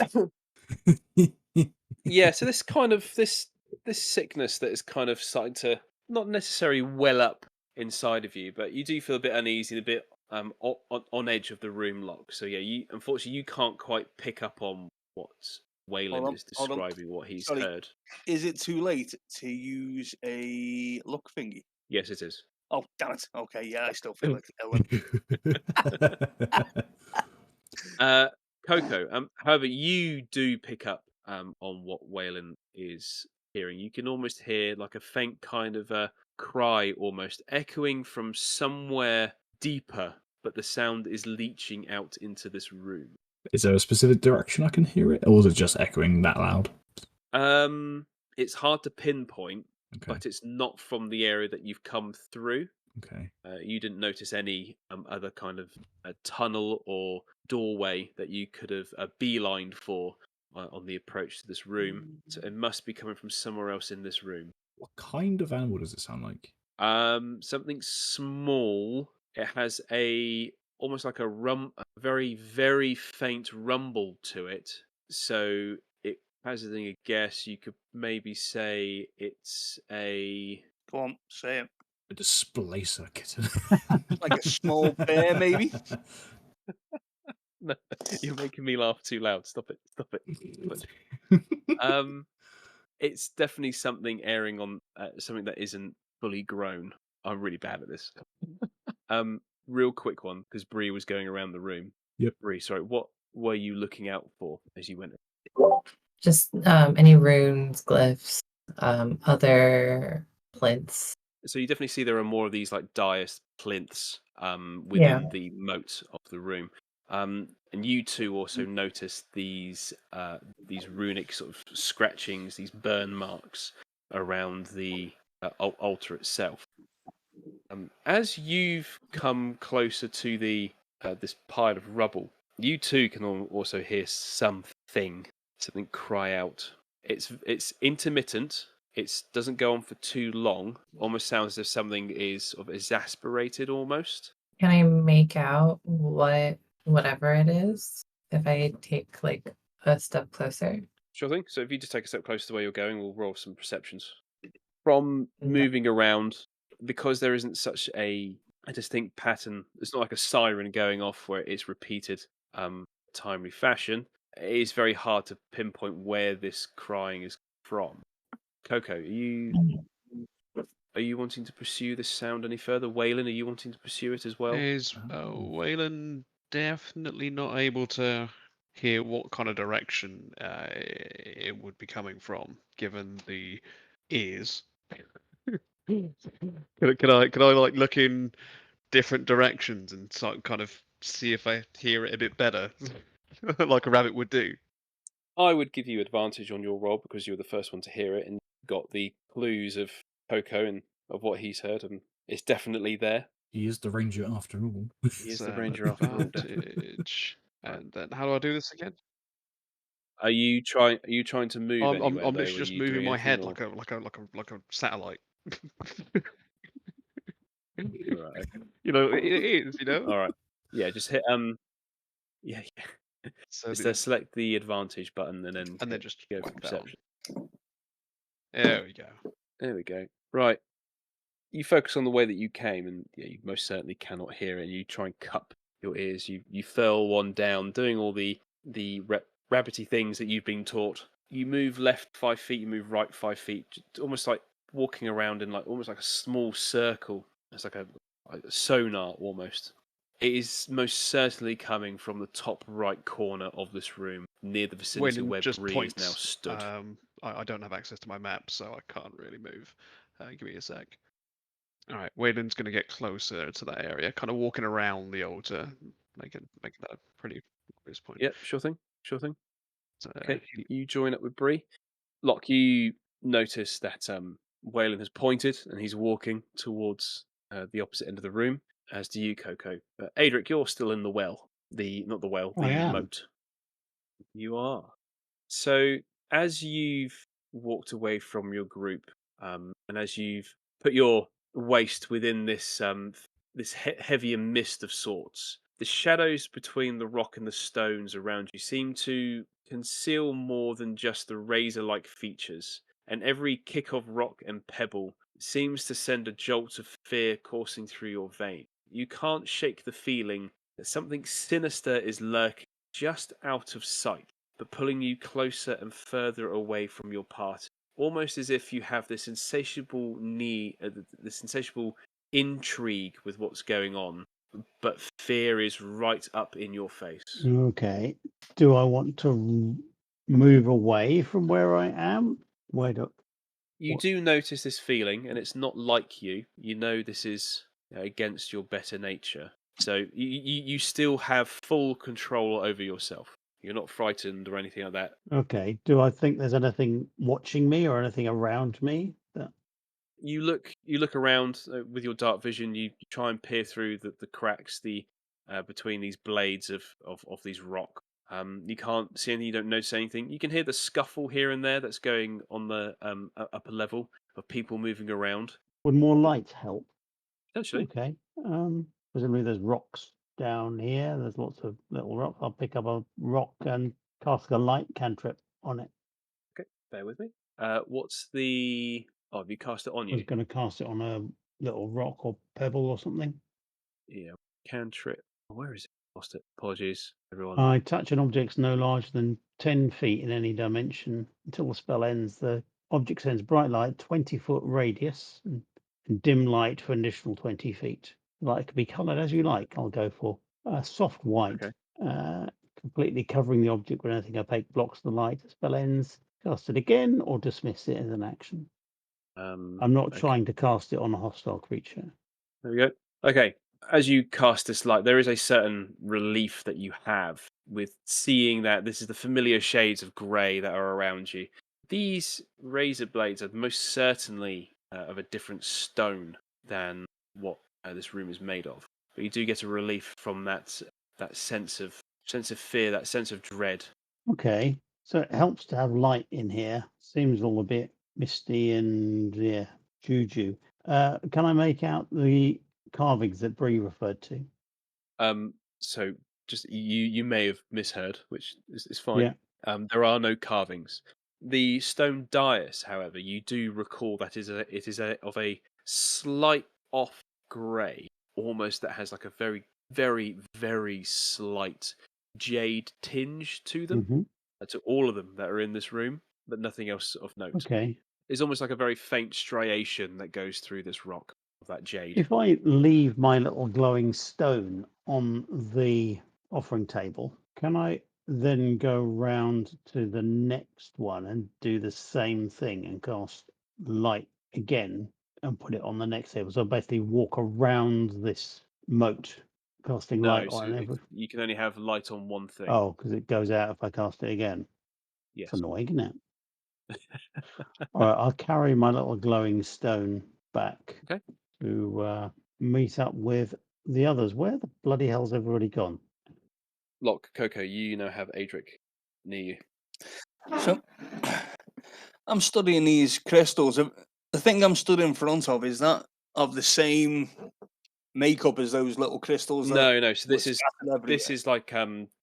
Yeah, so this kind of this sickness that is kind of starting to not necessarily well up inside of you, but you do feel a bit uneasy, a bit on edge of the room, Loch. So yeah, unfortunately you can't quite pick up on what Weylin is hold on. describing, what he's Sorry. heard. Is it too late to use a luck thingy? Yes, it is. Oh, damn it. Okay, yeah, I still feel like Ellen. Coco, however, you do pick up on what Weylin is hearing. You can almost hear like a faint kind of a cry, almost echoing from somewhere deeper, but the sound is leaching out into this room. Is there a specific direction I can hear it, or is it just echoing that loud? It's hard to pinpoint, Okay. but it's not from the area that you've come through. Okay. You didn't notice any other kind of tunnel or doorway that you could have beelined for on the approach to this room. So it must be coming from somewhere else in this room. What kind of animal does it sound like? Something small. It has almost like a very, very faint rumble to it. So hazarding a guess, you could maybe say it's a... Go on, say it. A displacer kitten. Like a small bear, maybe? No, you're making me laugh too loud. Stop it. It's definitely something airing on something that isn't fully grown. I'm really bad at this. Real quick one, because Bree was going around the room. Yep. Bree, sorry, what were you looking out for as you went? Just any runes, glyphs, other plinths. So you definitely see there are more of these like dais plinths within the moat of the room. And you two also notice these runic sort of scratchings, these burn marks around the altar itself. As you've come closer to this pile of rubble, you too can also hear something cry out. It's intermittent. It doesn't go on for too long. Almost sounds as if something is sort of exasperated almost. Can I make out whatever it is if I take like a step closer? Sure thing. So if you just take a step closer to where you're going, we'll roll some perceptions. From moving around, because there isn't such a distinct pattern, it's not like a siren going off where it's repeated timely fashion. It is very hard to pinpoint where this crying is from. Coco, are you wanting to pursue this sound any further? Weylin, are you wanting to pursue it as well? Is Weylin definitely not able to hear what kind of direction it would be coming from, given the ears. Can I like look in different directions and kind of see if I hear it a bit better, like a rabbit would do? I would give you advantage on your roll because you were the first one to hear it and got the clues of Coco and of what he's heard, and it's definitely there. He is the ranger after all. He is the So, ranger after all. Definitely. advantage. And then how do I do this again? Are you trying to move I'm anywhere? though? literally Are just you moving doing my anything, head or- like a satellite. Right, okay. You know, it is. You know. All right. Yeah, just hit yeah. So Just select the advantage button and then and then hit just go for whack that on. perception. There we go. There we go. Right. You focus on the way that you came, and yeah, you most certainly cannot hear it. And you try and cup your ears. You furl one down, doing all the rabbity things that you've been taught. You move left 5 feet. You move right 5 feet, almost like walking around in almost like a small circle. It's like a sonar almost. It is most certainly coming from the top right corner of this room, near the vicinity Weylin where just Bree points. is now stood. I don't have access to my map, so I can't really move. Give me a sec. All right, Weylin's going to get closer to that area, kind of walking around the altar, making that a pretty obvious point. Yep, sure thing. So, okay, he- you join up with Bree. Loch, you notice that Weylin has pointed and he's walking towards the opposite end of the room, as do you, Coco. Adrick, you're still in the well. Not the well, I the am. moat. You are. So, as you've walked away from your group, and as you've put your waist within this heavier mist of sorts, the shadows between the rock and the stones around you seem to conceal more than just the razor-like features, and every kick of rock and pebble seems to send a jolt of fear coursing through your vein. You can't shake the feeling that something sinister is lurking just out of sight, but pulling you closer and further away from your party, almost as if you have this insatiable this insatiable intrigue with what's going on, but fear is right up in your face. Okay. Do I want to move away from where I am? You What- do notice this feeling, and it's not like you. You know this is against your better nature. So you still have full control over yourself. You're not frightened or anything like that. Okay. Do I think there's anything watching me or anything around me? You look around with your dark vision. You try and peer through the cracks between these blades of these rock. You can't see anything. You don't notice anything. You can hear the scuffle here and there that's going on the upper level of people moving around. Would more light help? Potentially. Okay. Presumably there's rocks down here. There's lots of little rocks. I'll pick up a rock and cast a light cantrip on it. Okay, bear with me. What's the? Oh, have you cast it on I was you? going to cast it on a little rock or pebble or something. Yeah, cantrip. Where is it? Lost it. Apologies, everyone. I touch an object no larger than 10 feet in any dimension. Until the spell ends, the object sends bright light 20-foot radius and dim light for an additional 20 feet. The light can be coloured as you like. I'll go for a soft white, completely covering the object when anything opaque blocks the light. The spell ends. Cast it again or dismiss it as an action. I'm not trying to cast it on a hostile creature. There we go. Okay. As you cast this light, there is a certain relief that you have with seeing that this is the familiar shades of grey that are around you. These razor blades are most certainly of a different stone than what this room is made of. But you do get a relief from that sense of fear, that sense of dread. Okay, so it helps to have light in here. Seems all a bit misty and juju. Can I make out the carvings that Bree referred to? So just you may have misheard, which is fine. Yeah. There are no carvings. The stone dais, however, you do recall that it is of a slight off grey, almost that has like a very, very, very slight jade tinge to them. Mhm. To all of them that are in this room, but nothing else of note. Okay. It's almost like a very faint striation that goes through this rock of that jade. If I leave my little glowing stone on the offering table, can I then go round to the next one and do the same thing and cast light again and put it on the next table? So basically walk around this moat, casting light No, so on every. you can only have light on one thing. Oh, because it goes out if I cast it again. Yes. It's annoying, isn't it? All right, I'll carry my little glowing stone back Okay. to meet up with the others. Where the bloody hell's everybody gone? Loch, Coco, you now have Adrick near you. So I'm studying these crystals. The thing I'm stood in front of, is that of the same makeup as those little crystals? No. So were this is scattered everywhere? like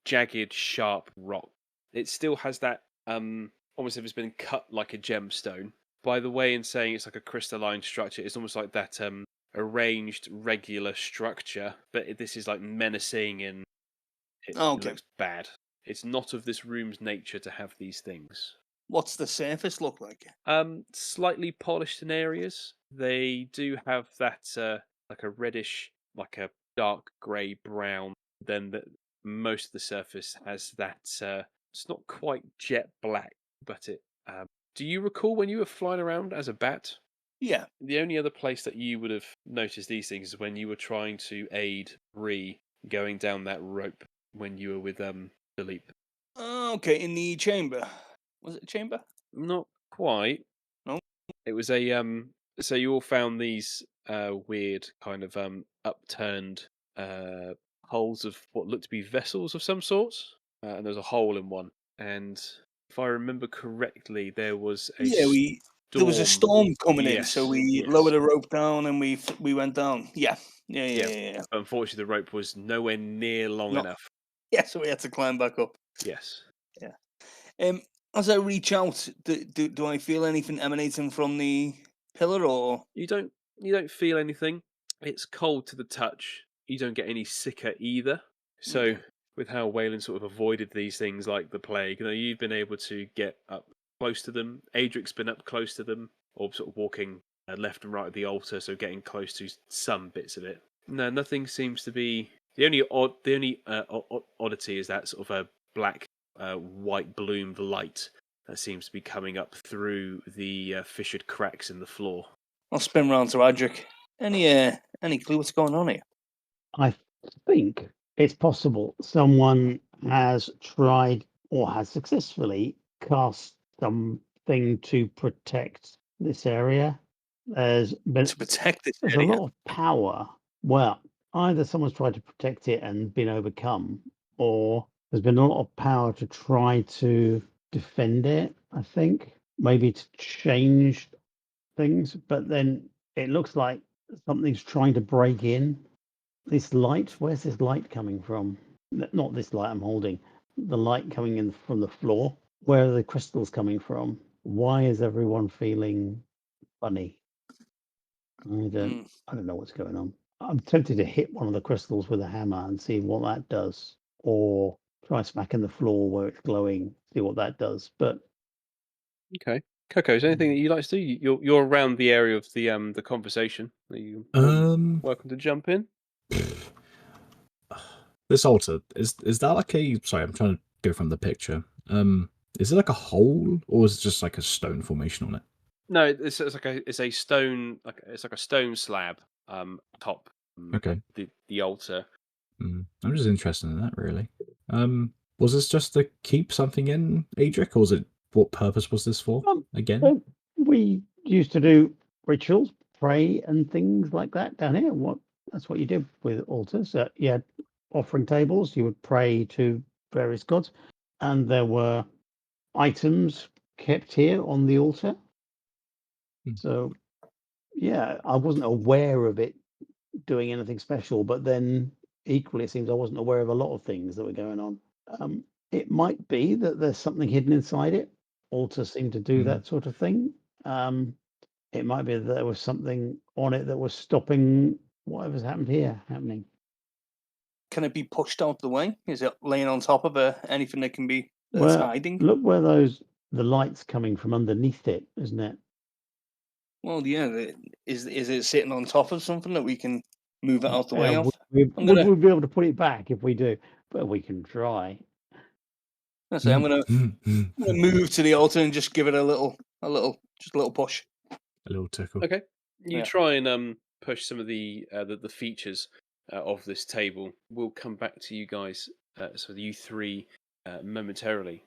jagged, sharp rock. It still has that almost if it's been cut like a gemstone. By the way, in saying it's like a crystalline structure, it's almost like that arranged regular structure, but this is like menacing and it looks bad. It's not of this room's nature to have these things. What's the surface look like? Slightly polished in areas. They do have that like a reddish, like a dark grey brown. Then most of the surface has that. It's not quite jet black, but it. Do you recall when you were flying around as a bat? Yeah. The only other place that you would have noticed these things is when you were trying to aid Bree going down that rope when you were with Philippe. Okay, in the chamber. Was it a chamber? Not quite. No. It was a So you all found these weird kind of upturned holes of what looked to be vessels of some sort, and there was a hole in one. And if I remember correctly, there was a there was a storm coming in, so we lowered the rope down and we went down. Yeah. But unfortunately, the rope was nowhere near long enough. Yeah, so we had to climb back up. Yes. Yeah. As I reach out, do I feel anything emanating from the pillar, or you don't feel anything? It's cold to the touch. You don't get any sicker either. So with how Weylin sort of avoided these things like the plague, you've been able to get up close to them. Adrick's been up close to them, or sort of walking left and right of the altar, so getting close to some bits of it. No, nothing seems to be. The only oddity is that sort of a black, white bloomed light that seems to be coming up through the fissured cracks in the floor. I'll spin round to Adrick. Any clue what's going on here? I think it's possible someone has tried or has successfully cast something to protect this area. There's been to protect this there's area. a lot of power. Well, either someone's tried to protect it and been overcome, or there's been a lot of power to try to defend it, I think. Maybe to change things, but then it looks like something's trying to break in. This light, where's this light coming from? Not this light I'm holding, the light coming in from the floor. Where are the crystals coming from? Why is everyone feeling funny? I don't know what's going on. I'm tempted to hit one of the crystals with a hammer and see what that does, or try smacking the floor where it's glowing, see what that does. But okay, Coco, is there anything that you like to do? You're around the area of the conversation. Are you welcome to jump in? This altar is that like a? Sorry, I'm trying to go from the picture. Is it like a hole, or is it just like a stone formation on it? No, it's a stone, it's like a stone slab top. Okay. The altar. I'm just interested in that, really. Was this just to keep something in, Adrick, or was it? What purpose was this for? Again, we used to do rituals, pray, and things like that down here. That's what you did with altars. You had offering tables. You would pray to various gods, and there were items kept here on the altar. So, yeah, I wasn't aware of it doing anything special, but then equally, it seems I wasn't aware of a lot of things that were going on. It might be that there's something hidden inside it. Altars seem to do that sort of thing. It might be that there was something on it that was stopping whatever's happened here happening. Can it be pushed out the way? Is it laying on top of anything that can be hiding? Look where the light's coming from underneath it, isn't it? Well, yeah. Is it sitting on top of something that we can move it out the way of? We'll be able to put it back if we do, but we can try. I say I'm gonna move to the altar and just give it a little push. A little tickle. Okay. You Yeah. try and push some of the features of this table. We'll come back to you guys, so you three, momentarily.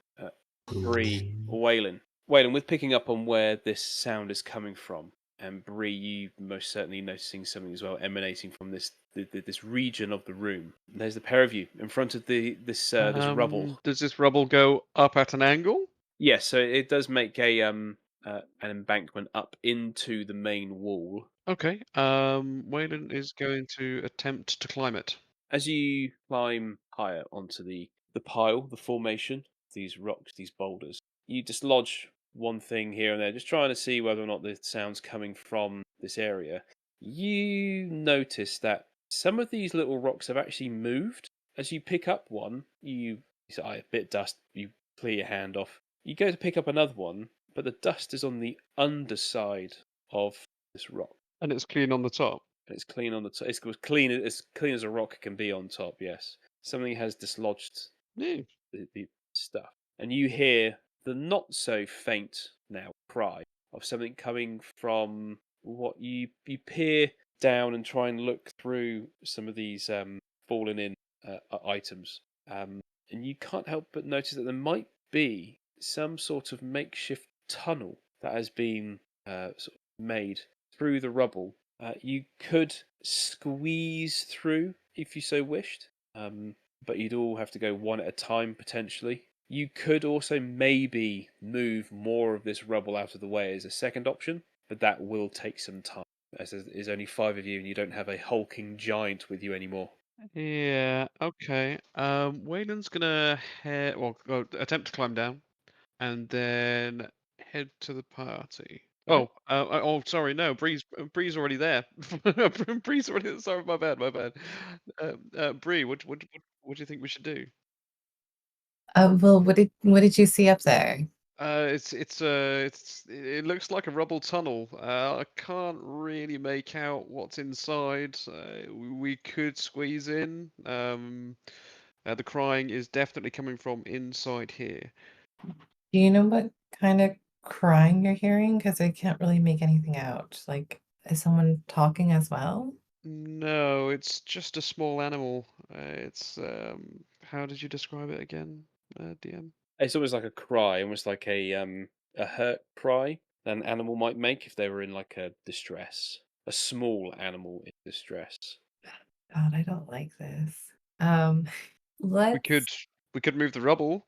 Bree, Weylin. Weylin, with picking up on where this sound is coming from, and Bree, you most certainly noticing something as well emanating from this region of the room. There's the pair of you in front of this rubble. Does this rubble go up at an angle? Yes, so it does make an embankment up into the main wall. Okay. Weylin is going to attempt to climb it. As you climb higher onto the pile, the formation, these rocks, these boulders, you dislodge one thing here and there, just trying to see whether or not the sound's coming from this area. You notice that some of these little rocks have actually moved. As you pick up one, you say, a bit of dust, you clear your hand off. You go to pick up another one, but the dust is on the underside of this rock. And it's clean on the top. And it's clean on the top. It's clean as a rock can be on top, yes. Something has dislodged Yeah. the stuff. And you hear the not so faint now cry of something coming from what you peer down and try and look through some of these fallen in items. And you can't help but notice that there might be some sort of makeshift tunnel that has been sort of made through the rubble. You could squeeze through if you so wished, but you'd all have to go one at a time potentially. You could also maybe move more of this rubble out of the way as a second option, but that will take some time, as there's only 5 of you and you don't have a hulking giant with you anymore. Yeah. Okay. Wayland's gonna attempt to climb down, and then head to the party. Okay. Sorry, no. Bree's already there. Bree's already. Sorry, my bad. Bree, what do you think we should do? Well, what did you see up there? It looks like a rubble tunnel. I can't really make out what's inside. We could squeeze in. The crying is definitely coming from inside here. Do you know what kind of crying you're hearing? Because I can't really make anything out. Like, is someone talking as well? No, it's just a small animal. How did you describe it again, DM? It's almost like a cry, almost like a hurt cry that an animal might make if they were in like a distress. A small animal in distress. God, I don't like this. We could move the rubble.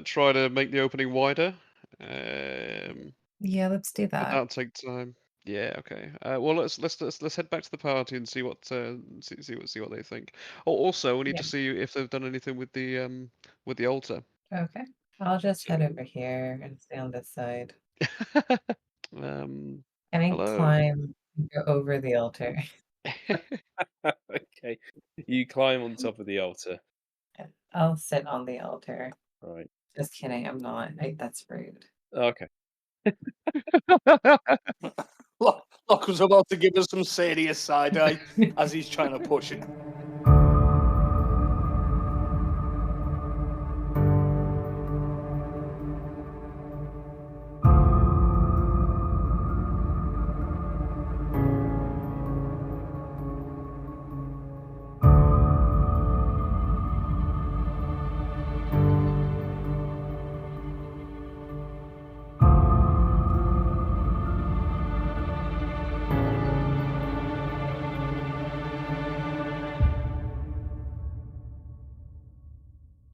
Try to make the opening wider. Yeah, let's do But that. that'll take time. Yeah. Okay. Well, let's head back to the party and see what they think. Also, we need Yeah. to see if they've done anything with the altar. Okay. I'll just head over here and stay on this side. Um. Can I Hello. climb and go over the altar? Okay. You climb on top of the altar. I'll sit on the altar. Right. Just kidding, I'm not. That's rude. Okay. Loch was about to give us some serious side eye as he's trying to push it.